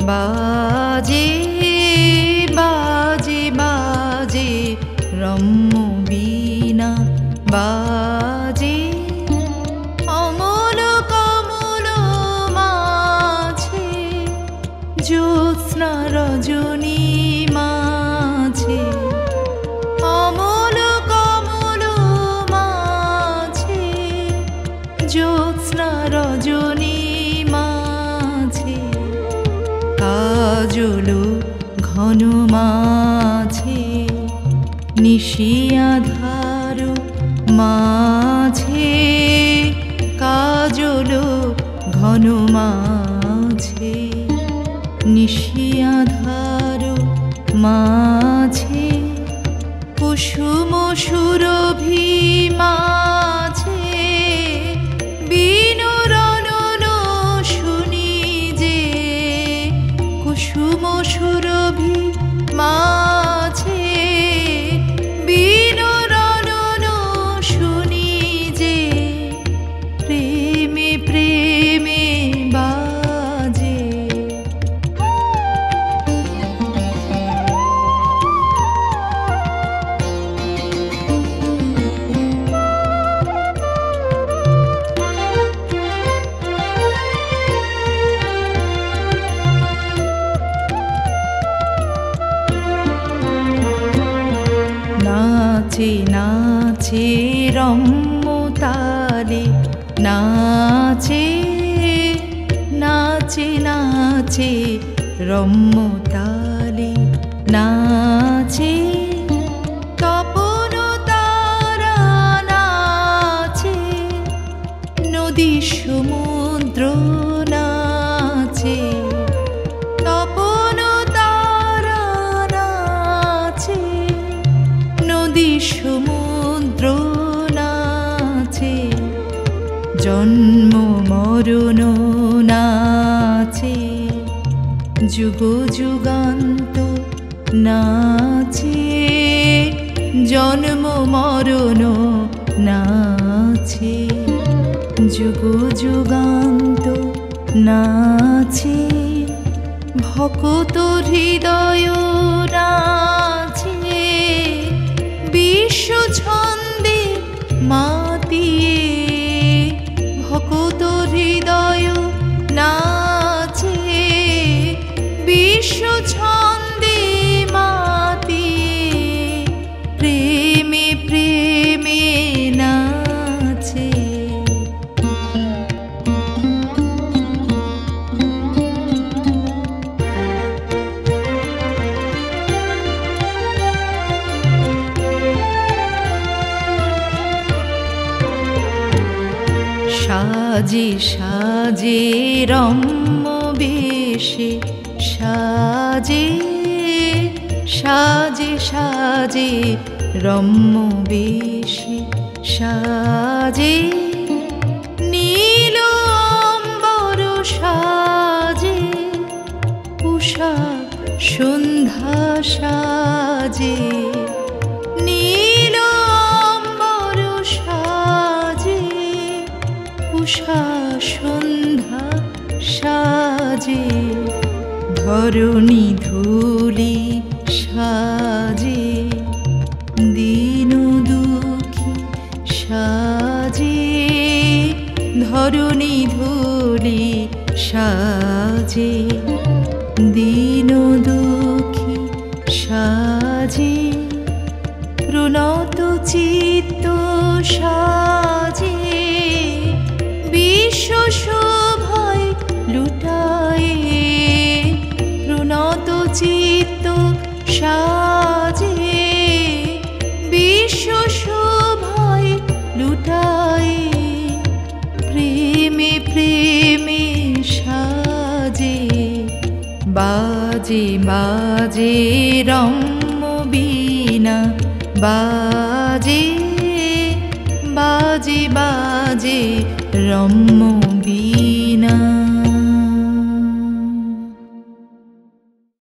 বাজে বাজে বাজে রম্য বীণা বাজে অমল কমল মাঝে জ্যোৎস্না রজনী মাঝে অমল কমল মাঝে জ্যোৎস্না রজনী মাঝে কাজল ঘন মাঝে নিশি আধার মাঝে কাজল ঘন মাঝে নিশি আধার মাঝে কুসুম সুরভি মাঝে বিনুরনন শুনি যে কুসুম সুরভি মাঝে বিনুরনন শুনি যে প্রেমে প্রেমে বাজে নাচে নাচে রম্য তালে নাচে নাচে নাচে রম্য তালে নাচে তপন তারা নাচে নদী সমুদ্র নাচে তপন তারা নাচে নদী সমুদ্র নাচে জন্ম মরণ নাচে যুগ যুগান্ত নাচে জন্ম মরণ নাচে যুগ যুগান্ত নাচে ভকত হৃদয় নাচে বিশ্ব ছন্দে মাতিয়ে ভকত হৃদয় নাচে বিশ্ব ছন্দে মাতিয়ে প্রেমে প্রেমে নাচে সাজে সাজে রম্য বেশে সাজে সাজে সাজে রম্য বেশে সাজে নীল অম্বর সাজে উষা সন্ধ্যা সাজে নীল অম্বর সাজে উষা সন্ধ্যা সাজে ধরণী ধূলি সাজে দীন দুঃখী সাজে ধরণী ধূলি সাজে দীন দুঃখী সাজে প্রণত চিত্ত সাজে বিশ্ব শোভায় লুটায়ে প্রণত চিত্ত সাজে বিশ্ব শোভায় লুটায়ে প্রেমে প্রেমে সাজে বাজে বাজে রম্য বীণা বাজে বাজে বাজে রম্য বীণা।